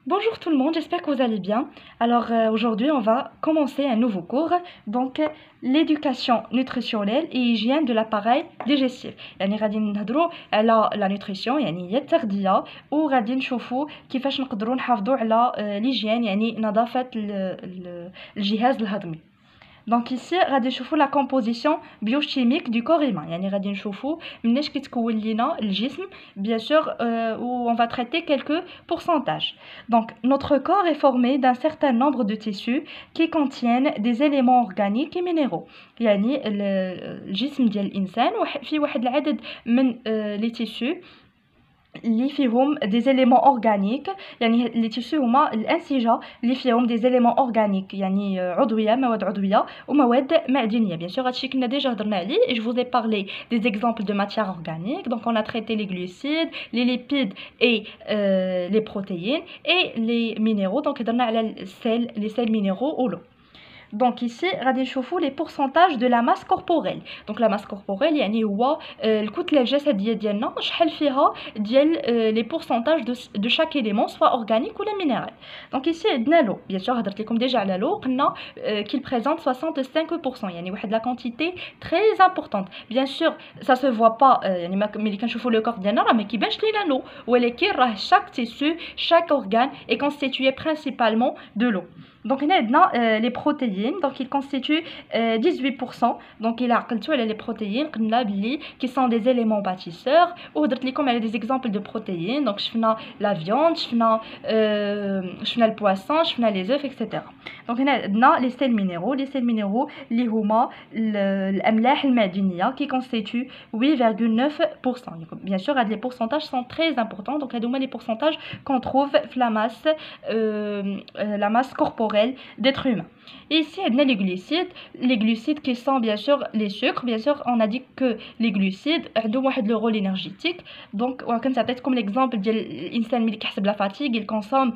Bonjour tout le monde, j'espère que vous allez bien. Alors aujourd'hui, on va commencer un nouveau cours, donc l'éducation nutritionnelle et hygiène de l'appareil digestif. يعني غادي نهضروا على la nutrition يعني هي التغذية وغادي نشوفوا كيفاش نقدروا نحافظوا على l'hygiène يعني نظافة الجهاز الهضمي. دونك ici غادي نشوفوا لا كومبوزيسيون بيوشيميك دو كور هيومان يعني غادي نشوفوا مناش كيتكون لينا الجسم bien sûr où on va traiter quelques pourcentages. Donc notre corps est formé d'un certain nombre de tissus qui contiennent des éléments organiques et minéraux. يعني الجسم ديال الانسان فيه واحد العدد من les tissus اللي فيهم des éléments organiques يعني les tissus هما الأنسجة اللي فيهم des éléments organiques يعني عضوية مواد عضوية ومواد معدنية bien sûr هادشي كنا ديجا هضرنا عليه et je vous ai parlé des exemples de matières organiques donc on a traité les glucides les lipides et les protéines et les minéraux donc هضرنا على les sels minéraux ou l'eau. Donc ici غادي نشوفوا les pourcentages de la masse corporelle. Donc la masse corporelle يعني هو الكتلة الجسدية ديالنا شحال فيها ديال les pourcentages de chaque élément soit organique ou la minéral. Donc ici عندنا l'eau. Bien sûr هضرت لكم déjà على l'eau قلنا qu'il présente 65% يعني واحد la quantité très importante. Bien sûr ça se voit pas يعني ملي كنشوفوا le corps ديالنا راه ما كيبانش لينا l'eau ولكن راه chaque tissu chaque organe est constitué principalement de l'eau. Donc on a les protéines donc ils constituent 18% donc il a les protéines qui sont des éléments bâtisseurs ou comme des exemples de protéines donc je fais la viande je fais le poisson je fais les œufs etc. Donc on a les sels minéraux اللي هما الأملاح المعدنية qui constituent 8,9%. Bien sûr les pourcentages sont très importants donc هادوما les pourcentages qu'on trouve dans la masse corporelle d'être humain. Et ici, on a les glucides qui sont bien sûr les sucres. Bien sûr, on a dit que les glucides ont le rôle énergétique. Donc, ça peut être comme l'exemple de l'instant qui calcule la fatigue, il consomme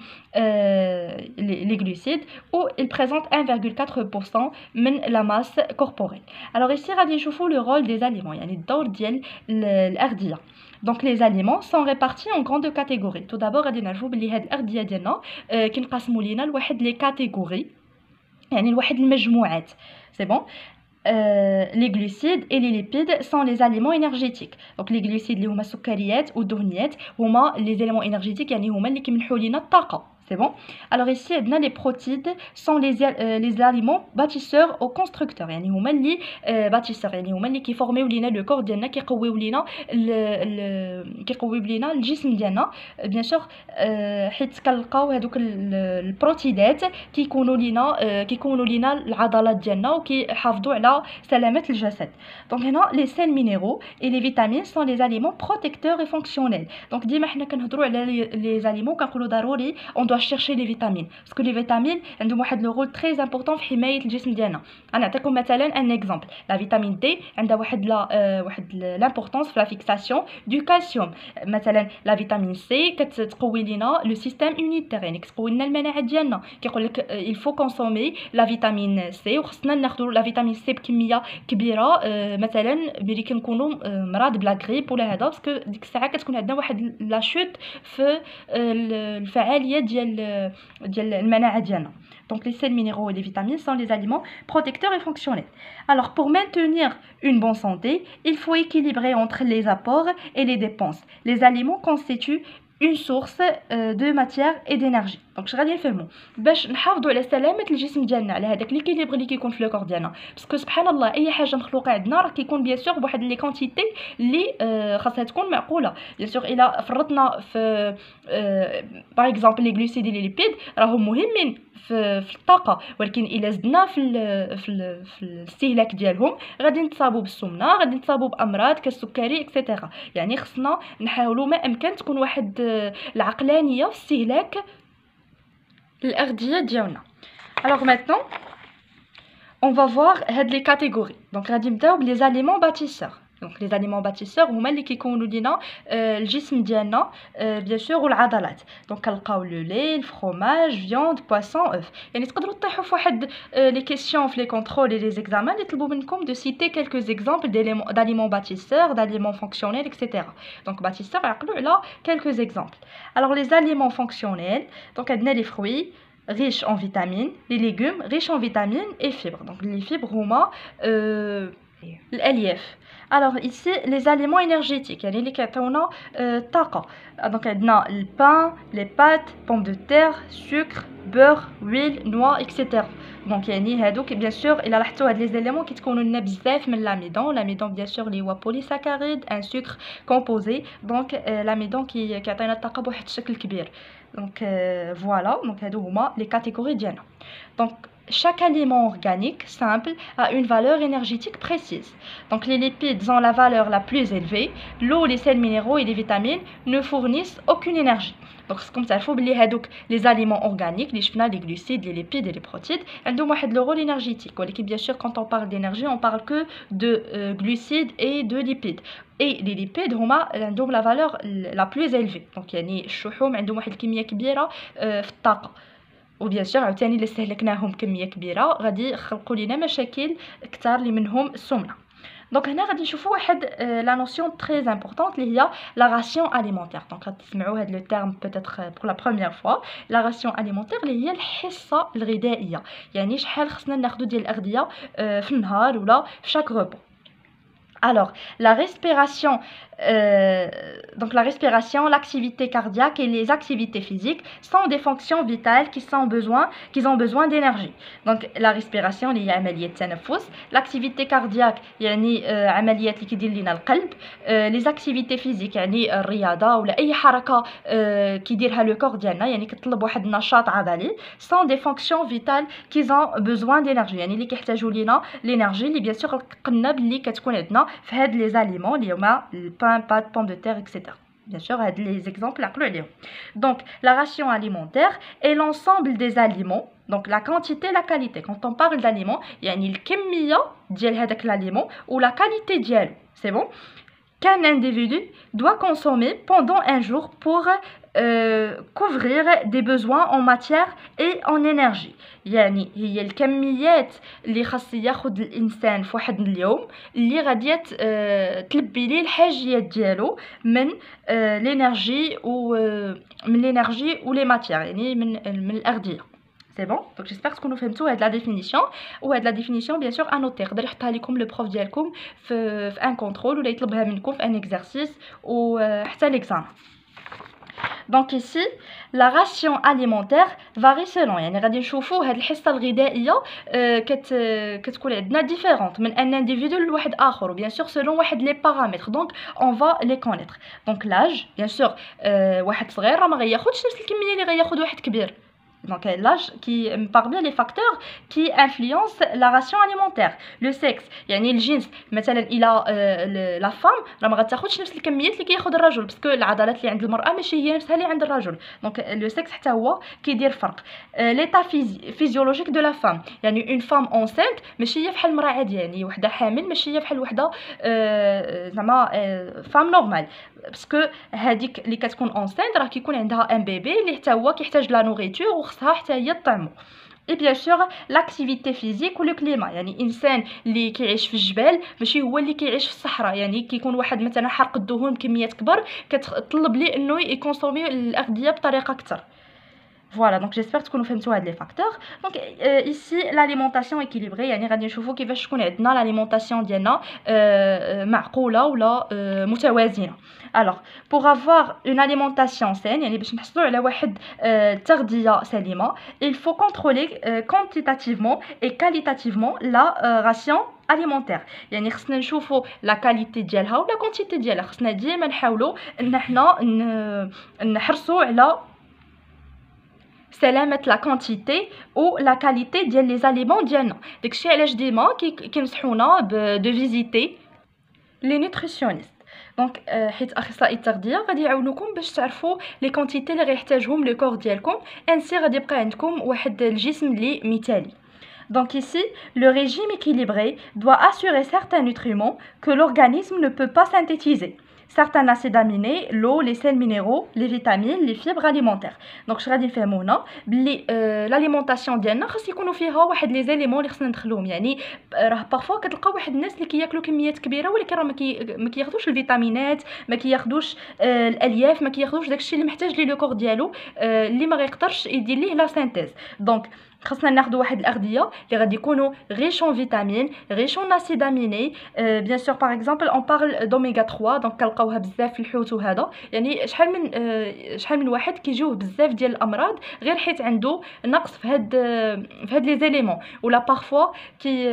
les glucides ou il présente 1,4% de la masse corporelle. Alors ici, on a le rôle des aliments, يعني الدور ديال الأغذية. Donc les aliments sont répartis en grandes catégories. Tout d'abord غادي نعرفوا بلي هاد الأغذية ديالنا كنقسموا لينا لواحد لي كاتيجوري يعني لواحد المجموعات. C'est bon. Les glucides et les lipides sont les aliments énergétiques. Donc les glucides اللي هما السكريات والدهنيات هما les éléments énergétiques يعني هما اللي كيمنحوا لينا الطاقة. C'est bon. Alors ici les protides sont les aliments bâtisseurs ou constructeurs يعني هما اللي bâtisseurs يعني هما اللي كيفورميو لينا لو كور ديالنا كيقويو لينا الجسم ديالنا bien sûr حيت كنلقاو هذوك البروتيدات كيكونوا لينا العضلات ديالنا وكيحافظوا على سلامة الجسد. Donc هنا les sels minéraux et les vitamines sont les aliments protecteurs et fonctionnels. Donc ديما حنا كنهضروا على les aliments كنقولوا ضروري on doit chercher les vitamines parce que les vitamines عندهم واحد le rôle très important في حماية الجسم ديالنا. انا نعطيكم مثلا un exemple. La vitamine D عندها واحد l'importance في la fixation du calcium. مثلا la vitamine C كتقوي لينا le système immunitaire يعني كتقوي لنا المناعة ديالنا. كيقول لك il faut consommer la vitamine C وخصنا ناخذوا la vitamine C بكمية كبيرة مثلا ملي كنكونوا مرض بلا غريب ولا هذا باسكو ديك الساعة كتكون عندنا واحد لا شوت في الفعالية ديال المناعة ديالنا. Donc les sels minéraux et les vitamines sont les aliments protecteurs et fonctionnels. Alors pour maintenir une bonne santé, il faut équilibrer entre les apports et les dépenses. Les aliments constituent une source de matière et d'énergie. Donc je غادي نفهموا باش نحافظوا على سلامه الجسم ديالنا على هذاك ليكيليبر اللي كيكون في لو كور ديالنا باسكو سبحان الله اي حاجه مخلوقه عندنا راه كيكون بيان سور بواحد لي كونتيتي اللي خاصها تكون معقوله. بيان سور الا فرطنا في باغ اكزومبل لي غلوسيد لي ليبيد راهم مهمين في الطاقه ولكن الا زدنا في الاستهلاك ديالهم غادي نتصابوا بالسمنه غادي نتصابوا بامراض كالسكري اكسيتيرا. يعني خصنا نحاولوا ما امكن تكون واحد العقلانيه في استهلاك الأغذية ديالنا. Alors maintenant on va voir هاد les catégories. Donc غادي نبداو les aliments bâtisseurs. دونك لي زاليمون باتيسور هما اللي كيكونوا لينا الجسم ديالنا بيان سور والعضلات. دونك كنلقاو لو لي الفرomage فيوند بواسون اوف. يعني تقدروا تطيحوا في واحد لي كيسيون في لي كونترول لي زيكزامان اللي يطلبوا منكم دو سيتي كالكو زيكزامبل d'aliment bâtisseurs, d'aliments fonctionnels, etc. Donc bâtisseurs يعقلوا على quelques exemples. Alors les aliments fonctionnels, donc عندنا les fruits riches en vitamines, les légumes riches en vitamines et fibres. Donc les fibres هما الألياف. Alors ici les aliments énergétiques يعني اللي كيعطيونا طاقة. Donc عندنا le pain, les pâtes, pommes de terre, sucre, beurre, huile, noix, etc. دونك يعني هادوك بيان سور الا لاحظتوا هاد لي زيليمون كيتكونوا لنا بزاف من لاميدون بيان سور اللي هو بوليساكاريد ان سكر كومبوزي. دونك لاميدون كيعطينا الطاقه بواحد الشكل كبير. دونك فوالا دونك هادو هما لي كاتيجوري ديالنا. دونك chaque aliment organique simple a une valeur énergétique précise. Donc les lipides ont la valeur la plus élevée, l'eau, les sels minéraux et les vitamines ne fournissent aucune énergie. Donc comme ça, il faut oublier les aliments organiques, les glucides, les lipides et les protéines, ils ont le rôle énergétique. Bien sûr, quand on parle d'énergie, on parle que de glucides et de lipides. Et les lipides ont la valeur la plus élevée. Donc il y a des الشحوم عندهم واحد الكمية كبيرة في الطاقة. وبيان سور عاوتاني الا استهلكناهم كميه كبيره غادي يخلقوا لنا مشاكل كثار اللي منهم السمنه. دونك هنا غادي نشوفوا واحد لا نوسيون تري امبورطونط اللي هي لا راسيون اليمونتير. دونك غتسمعوا هذا لو تيرم بوتيتر بور لا بروميير فوا. لا راسيون اليمونتير اللي هي الحصه الغذائيه، يعني شحال خصنا ناخذوا ديال الاغذيه في النهار ولا في شاك روبو. Alors, la respiration, l'activité cardiaque et les activités physiques sont des fonctions vitales qui ont besoin d'énergie. Donc, la respiration, il y a عملية التنفس. L'activité cardiaque, يعني عمليات اللي كيدير لنا القلب. Les activités physiques, يعني الرياضة ولا أي حركة كيديرها لو كور ديالنا، يعني كتطلب واحد النشاط عضلي. sont des fonctions vitales qui ont besoin d'énergie، يعني اللي كيحتاجوا لنا l'énergie اللي بيان سور قلنا باللي كتكون عندنا في هاد لي زاليمون اللي هما البان بات بوم دو تير اكسيتيرا. Bien sûr, les exemples عقلوا عليهم. Donc, la ration alimentaire est l'ensemble des aliments. Donc, la quantité, la qualité. Quand on parle d'aliments, يعني الكمية ديال هذاك l'aliment ou la qualité ديالو. C'est bon? Qu'un individu doit consommer pendant un jour pour couvrir des besoins en matière et en énergie. يعني هي الكميات اللي خاص ياخذ الانسان في واحد اليوم اللي غادي تلبي ليه الحاجيات ديالو من الانرجي و لي ماتير، يعني من الاغذيه. C'est bon? Donc j'espère que nous فهمتوا هاد لا ديفينيسيون. وهاد لا ديفينيسيون بيان سور انوتي يقدر يحطها لكم لو بروف ديالكم في ان كونترول ولا يطلبها منكم في ان اكزرسيس وحتى ليكزام. دونك ici la ration alimentaire varie selon، يعني غادي نشوفوا هاد الحصه الغذائيه كتكون عندنا ديفيرونت من ان انديفيدو لواحد اخر، وبيان سور سولون واحد لي بارامتر. دونك اون فا لي كونيتر. دونك لاج بيان سور واحد صغير راه ما غياخذش نفس الكميه اللي غياخذ واحد كبير. Donc l'âge qui parmi les facteurs qui influencent la ration alimentaire. Le sexe يعني الجنس مثلا الى لا فام راه ما غتاخذش نفس الكميات اللي كياخذ الرجل باسكو العضلات اللي عند المراه ماشي هي نفسها اللي عند الرجل. دونك لو سكس حتى هو كيدير فرق. ليتا فيزيولوجيك دو لا فام، يعني اون فام اونسينت ماشي هي بحال المراه عاديه، يعني وحده حامل ماشي هي بحال وحده زعما فام نورمال، باسكو هذيك اللي كتكون اونسينت راه كيكون عندها ان بيبي اللي حتى هو كيحتاج لا نوريتور وخصها حتى هي طعمو. اي بيان سور لاكتيفيتي فيزيك ولو كليما، يعني انسان اللي كيعيش في الجبال ماشي هو اللي كيعيش في الصحراء، يعني كيكون واحد مثلا حرق الدهون بكميات كبر كتطلب ليه انه يكونسومي الاغذيه بطريقه اكثر. Voilà, donc j'espère تكونوا فهمتوا هاد لي فاكتور. دونك ici l'alimentation équilibrée، يعني غادي نشوفوا كيفاش تكون عندنا l'alimentation ديالنا معقوله ولا متوازنه. Alors, pour avoir une alimentation saine، يعني باش نحصلوا على واحد تغذيه سليمه، il faut contrôler quantitativement et qualitativement la ration alimentaire. يعني خصنا نشوفوا لا كاليتي ديالها ولا كونتيتي ديالها. خصنا ديما نحاولوا ان حنا نحرصوا على سلامه لا كونتيتي او لا كاليتي ديال لي زاليمون ديالنا. داكشي علاش ديما كينصحونا دو فيزيتي لي نوتريسيونيست. دونك حيت اخصائي التغذيه غادي يعاونوكم باش تعرفوا لي كونتيتي اللي غيحتاجهم لو كور ديالكم، انسي غادي يبقى عندكم واحد الجسم اللي مثالي. Donc ici, le régime équilibré doit assurer certains nutriments que l'organisme ne peut pas synthétiser. Certains acides aminés, l'eau, les sels minéraux, les vitamines, les fibres alimentaires. Donc je غادي نفهموا هنا بلي l'alimentation ديالنا خاص يكونوا فيها واحد لي زيليمون اللي خصنا ندخلوهم. يعني راه بارفوا كتلقاو واحد الناس اللي كياكلوا كميات كبيره ولكن راه ما كياخذوش الفيتامينات، ما كياخذوش الالياف، ما كياخذوش داكشي اللي محتاج ليه لو كور ديالو، اللي ما غيقدرش يدير ليه لا سينتيز. دونك خاصنا ناخذ واحد الاغذيه اللي غادي يكونوا ريش en فيتامين، ريش en اسيد اميني. بيان سور باغ اكزومبل اون بارل دوميغا 3، دونك كنلقاوها بزاف في الحوت وهذا. يعني شحال من واحد كيجيوه بزاف ديال الامراض غير حيت عنده نقص في هاد لي زيليمون، ولا بارفوا كي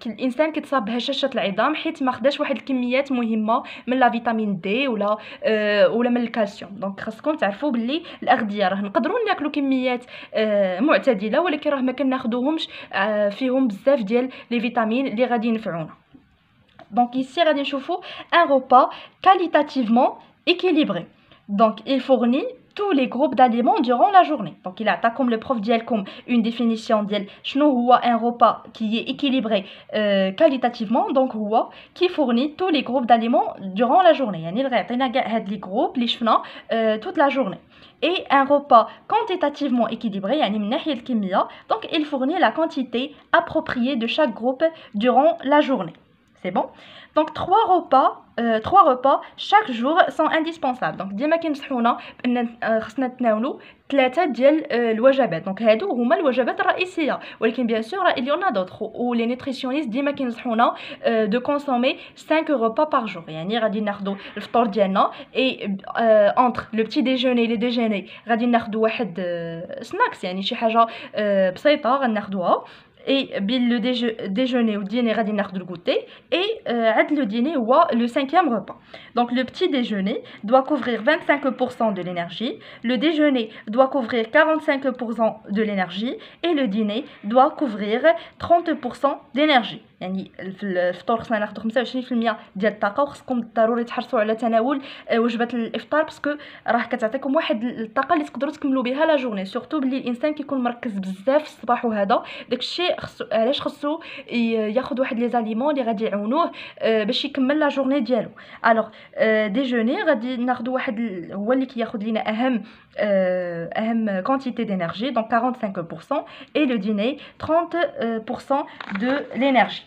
الانسان كيتصاب بهشاشه العظام حيت ما خداش واحد الكميات مهمه من لا فيتامين دي ولا من الكالسيوم. دونك خاصكم تعرفوا باللي الاغذيه راه نقدروا ناكلوا كميات معتدله، ولكن راه ما كناخذوهمش فيهم بزاف ديال لي فيتامين اللي غادي ينفعونا. دونك ici غادي نشوفوا un repas qualitativement équilibré. Donc il fournit tous les groupes d'aliments durant la journée. Donc il a comme le prof ديالكم une définition ديال شنو هو un repas qui est équilibré qualitativement. donc هو qui fournit tous les groupes d'aliments durant la journée. يعني اللي غيعطينا كاع هاد لي جروب اللي شفنا toute la journée. Et un repas quantitativement équilibré, يعني من ناحية الكمية, donc il fournit la quantité appropriée de chaque groupe durant la journée. C'est bon? Donc trois repas chaque jour sont indispensables. Donc ديما كينصحونا بان خصنا نتناولوا 3 ديال الوجبات. دونك هادو هما الوجبات الرئيسيه، ولكن بيان سور il y en a d'autres ou les nutritionnistes ديما كينصحونا de consommer 5 repas par jour. يعني غادي ناخذوا الفطور ديالنا et entre le petit déjeuner et le déjeuner غادي ناخذوا واحد سناكس، يعني شي حاجه بسيطه غناخذوها. Et bien le déjeuner ou dîner غادي ناخذ le goûter et عاد le dîner هو le 5e repas. Donc le petit déjeuner doit couvrir 25% de l'énergie, le déjeuner doit couvrir 45% de l'énergie et le dîner doit couvrir 30% d'énergie. يعني في الفطور خصنا ناخذ 25% ديال الطاقه، وخصكم ضروري تحرصوا على تناول وجبه الافطار باسكو راه كتعطيكم واحد الطاقه اللي تقدروا تكملوا بها لا جورني، سورتو باللي الانسان كيكون مركز بزاف الصباح وهذا. داكشي علاش خصو ياخذ واحد لي زاليمون اللي غادي يعاونوه باش يكمل لا جورني ديالو. الوغ ديجوني غادي ناخذ واحد هو اللي كياخذ لينا اهم quantité d'énergie, donc 45%, et le dîner 30% de l'énergie.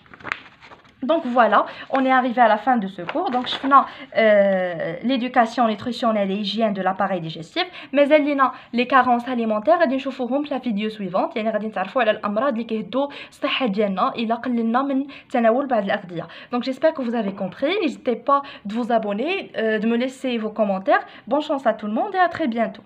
Donc voilà, on est arrivé à la fin de ce cours. Donc je finis l'éducation nutritionnelle et hygiène de l'appareil digestif. Mais elle y a les carences alimentaires. غادي نشوفوهم في la vidéo suivante. يعني غادي نتعرفوا على الأمراض اللي كيهدوا الصحة ديالنا إلا قللنا من تناول بعض الأغذية. Donc j'espère que vous avez compris. N'hésitez pas de vous abonner, de me laisser vos commentaires. Bonne chance à tout le monde et à très bientôt.